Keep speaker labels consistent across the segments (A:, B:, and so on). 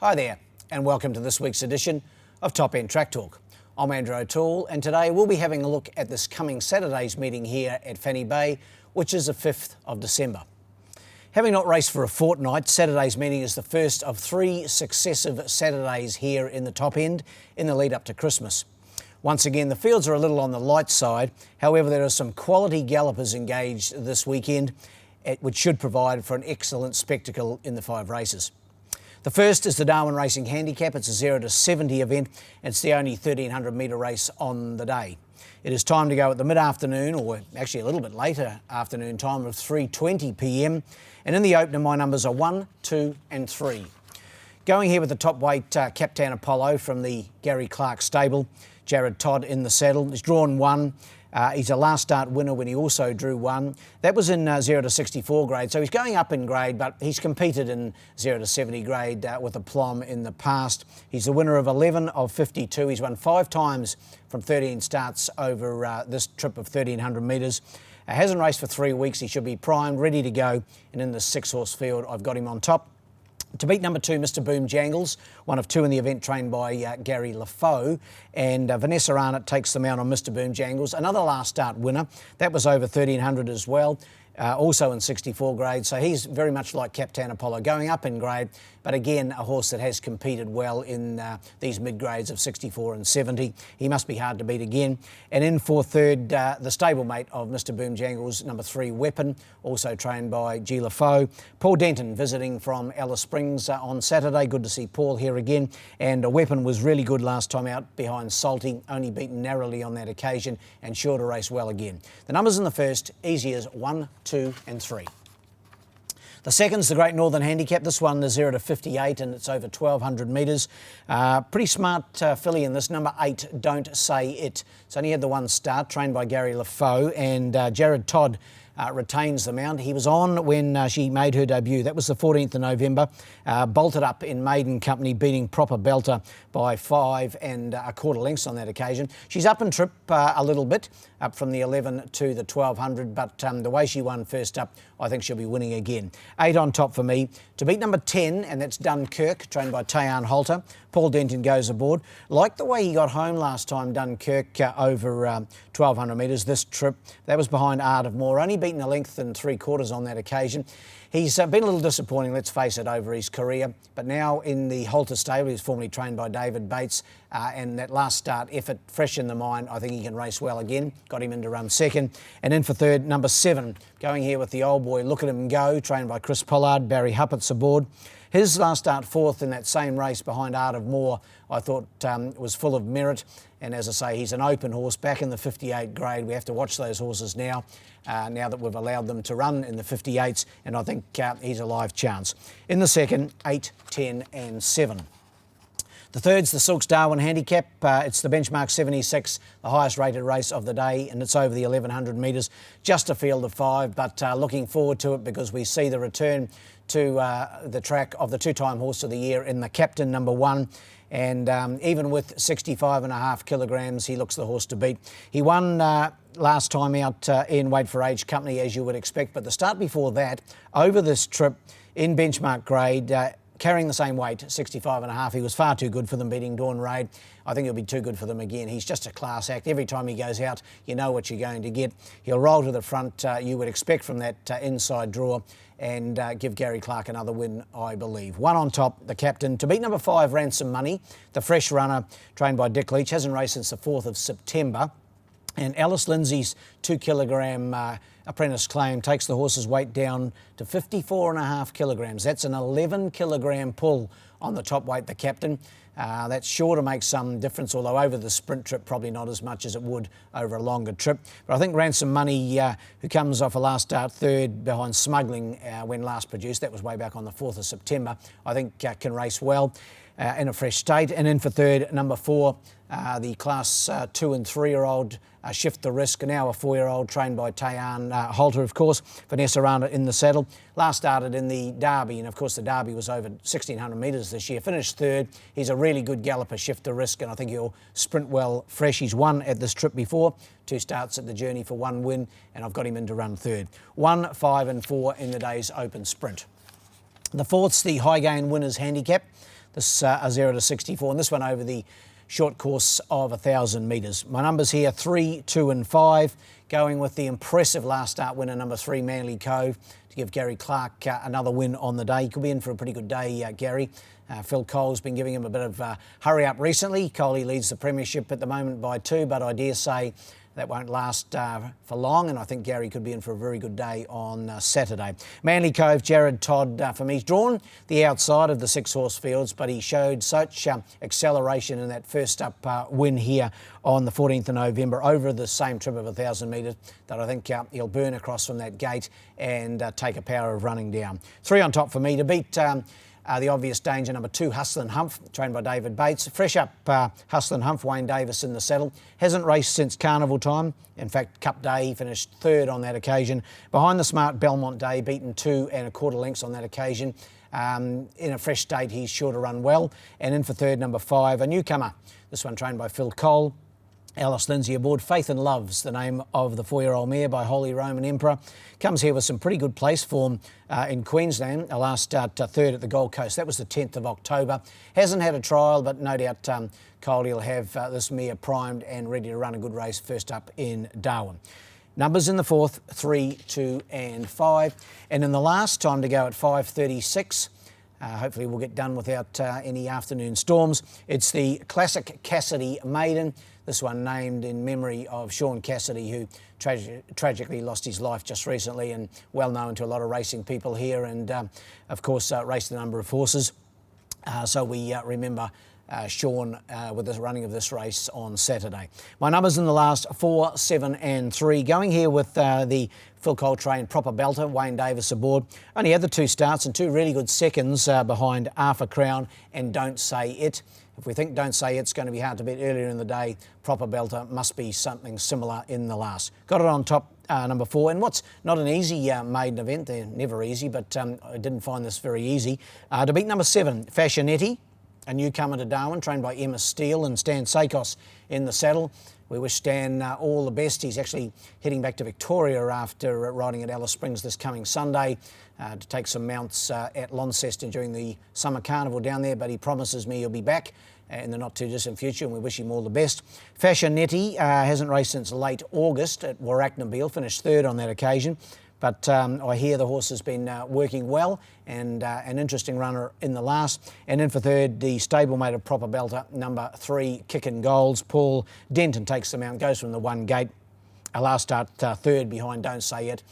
A: Hi there, and welcome to this week's edition of Top End Track Talk. I'm Andrew O'Toole, and today we'll be having a look at this coming Saturday's meeting here at Fanny Bay, which is the 5th of December. Having not raced for a fortnight, Saturday's meeting is the first of 3 successive Saturdays here in the Top End in the lead up to Christmas. Once again, the fields are a little on the light side. However, there are some quality gallopers engaged this weekend, which should provide for an excellent spectacle in the 5 races. The first is the Darwin Racing Handicap. It's a 0 to 70 event. It's the only 1,300 metre race on the day. It is time to go at the mid-afternoon, or actually a little bit later afternoon time of 3:20 p.m. And in the opener, my numbers are 1, 2 and 3. Going here with the top weight Captain Apollo from the Gary Clark stable. Jared Todd in the saddle. He's drawn 1. He's a last start winner when he also drew 1. That was in 0 to 64 grade, so he's going up in grade, but he's competed in 0 to 70 grade with aplomb in the past. He's the winner of 11 of 52. He's won 5 times from 13 starts over this trip of 1,300 metres. Hasn't raced for 3 weeks. He should be primed, ready to go, and in the 6-horse field, I've got him on top. To beat number 2, Mr. Boom Jangles, one of 2 in the event, trained by Gary LaFoe, and Vanessa Arnott takes them out on Mr. Boom Jangles, another last start winner. That was over 1,300 as well, also in 64 grade, so he's very much like Captain Apollo, going up in grade, but again, a horse that has competed well in these mid-grades of 64 and 70. He must be hard to beat again. And in for third, the stablemate of Mr. Boom Jangles, number 3, Weapon, also trained by G. LaFoe. Paul Denton visiting from Alice Springs on Saturday. Good to see Paul here again. And Weapon was really good last time out behind Salty, only beaten narrowly on that occasion and sure to race well again. The numbers in the first, easy as 1, 2 and 3. The second's the Great Northern Handicap. This one is 0 to 58 and it's over 1,200 metres. Pretty smart filly in this, number 8, Don't Say It. It's only had the 1 start, trained by Gary LaFoe, and Jared Todd retains the mount. He was on when she made her debut. That was the 14th of November. Bolted up in maiden company, beating Proper Belter by 5 1/4 lengths on that occasion. She's up in trip a little bit, up from the 11 to the 1,200, but the way she won first up, I think she'll be winning again. 8 on top for me. To beat number 10, and that's Dunkirk, trained by Tayan Halter. Paul Denton goes aboard. Like the way he got home last time, Dunkirk, over 1,200 metres this trip. That was behind Art of More, only beaten a length and 3/4 on that occasion. He's been a little disappointing, let's face it, over his career, but now in the Halter stable, he's formerly trained by David Bates, and that last start effort fresh in the mind, I think he can race well again. Got him in to run second. And in for third, number 7, going here with the old boy, Look at Him Go, trained by Chris Pollard. Barry Huppett's aboard. His last start 4th in that same race behind Art of More, I thought was full of merit. And as I say, he's an open horse back in the 58 grade. We have to watch those horses now, now that we've allowed them to run in the 58s. And I think he's a live chance. In the second, 8, 10 and 7. The third's the Silks Darwin Handicap. It's the benchmark 76, the highest rated race of the day, and it's over the 1,100 metres. Just a field of 5, but looking forward to it because we see the return to the track of the 2-time horse of the year in the Captain, number 1. And even with 65.5 kilograms, he looks the horse to beat. He won last time out in Weight for Age company, as you would expect, but the start before that, over this trip in benchmark grade, carrying the same weight, 65.5. He was far too good for them, beating Dawn Raid. I think he'll be too good for them again. He's just a class act. Every time he goes out, you know what you're going to get. He'll roll to the front, you would expect from that inside draw, and give Gary Clark another win, I believe. 1 on top, the Captain. To beat number 5, Ransom Money, the fresh runner, trained by Dick Leach, hasn't raced since the 4th of September. And Alice Lindsay's 2-kilogram apprentice claim takes the horse's weight down to 54.5 kilograms. That's an 11-kilogram pull on the top weight, the Captain. That's sure to make some difference, although over the sprint trip, probably not as much as it would over a longer trip. But I think Ransom Money, who comes off a last start 3rd behind Smuggling when last produced, that was way back on the 4th of September, I think can race well in a fresh state. And in for third, number 4, the class 2 and 3-year-old Shift the Risk, now a 4-year-old, trained by Tayan Halter, of course. Vanessa Arnott in the saddle. Last started in the Derby, and of course the Derby was over 1,600 metres this year. Finished 3rd. He's a really good galloper, Shift the Risk, and I think he'll sprint well fresh. He's won at this trip before. 2 starts at the Journey for 1 win, and I've got him in to run 3rd. 1, 5 and 4 in the day's open sprint. The 4th's the High Gain Winners Handicap. This 0 to 64, and this one over the short course of 1,000 metres. My numbers here, 3, 2 and 5, going with the impressive last start winner, number 3, Manly Cove, to give Gary Clark another win on the day. He could be in for a pretty good day, Gary. Phil Cole's been giving him a bit of hurry up recently. Coley leads the premiership at the moment by 2, but I dare say that won't last for long, and I think Gary could be in for a very good day on Saturday. Manly Cove, Jared Todd, for me, he's drawn the outside of the 6-horse fields, but he showed such acceleration in that first up win here on the 14th of November over the same trip of 1,000 metres that I think he'll burn across from that gate and take a power of running down. 3 on top for me to beat the obvious danger, number 2, Hustle and Humph, trained by David Bates. Fresh up Hustle and Humph, Wayne Davis in the saddle. Hasn't raced since carnival time. In fact, Cup Day, he finished 3rd on that occasion. Behind the smart Belmont Day, beaten 2 1/4 lengths on that occasion. In a fresh state, he's sure to run well. And in for 3rd, number 5, a newcomer. This one trained by Phil Cole. Alice Lindsay aboard. Faith and Love's the name of the 4-year-old mare by Holy Roman Emperor. Comes here with some pretty good place form in Queensland. A last start 3rd at the Gold Coast. That was the 10th of October. Hasn't had a trial, but no doubt Coley will have this mare primed and ready to run a good race first up in Darwin. Numbers in the 4th, 3, 2 and 5. And in the last, time to go at 5:36. Hopefully we'll get done without any afternoon storms. It's the Classic Cassidy Maiden. This one named in memory of Sean Cassidy, who tragically lost his life just recently, and well known to a lot of racing people here, and of course raced a number of horses. So we remember Sean with the running of this race on Saturday. My numbers in the last, 4, 7 and 3. Going here with the Phil Cole trained proper belter, Wayne Davis aboard. Only had the 2 starts and 2 really good seconds behind Arthur Crown and Don't Say It. If we think Don't Say It's going to be hard to beat earlier in the day, proper belter must be something similar in the last. Got it on top, number 4. And what's not an easy maiden event, they're never easy, but I didn't find this very easy. To beat number 7, Fashionetti, a newcomer to Darwin, trained by Emma Steele and Stan Sakos in the saddle. We wish Stan all the best. He's actually heading back to Victoria after riding at Alice Springs this coming Sunday to take some mounts at Launceston during the summer carnival down there, but he promises me he'll be back in the not too distant future, and we wish him all the best. Fashionetti hasn't raced since late August at Warracknabeal, finished 3rd on that occasion. But I hear the horse has been working well, and an interesting runner in the last. And in for 3rd, the stablemate of proper belter, number 3, Kickin' Golds. Paul Denton takes the mount, goes from the 1 gate. A last start 3rd behind Don't Say It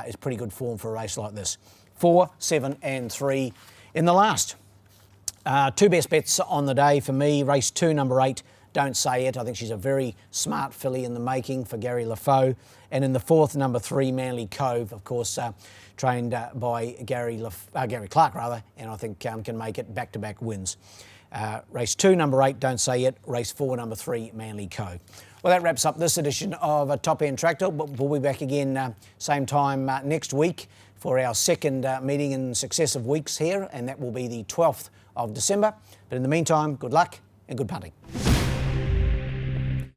A: is pretty good form for a race like this. 4, 7 and 3 in the last. 2 best bets on the day for me. Race 2, number 8, Don't Say It. I think she's a very smart filly in the making for Gary LaFoe. And in the 4th, number 3, Manly Cove, of course, trained by Gary Clark, and I think can make it back-to-back wins. Race 2, number 8, Don't Say It. Race 4, number 3, Manly Cove. Well, that wraps up this edition of a Top End Track Talk, but we'll be back again same time next week for our second meeting in successive weeks here, and that will be the 12th of December. But in the meantime, good luck and good punting.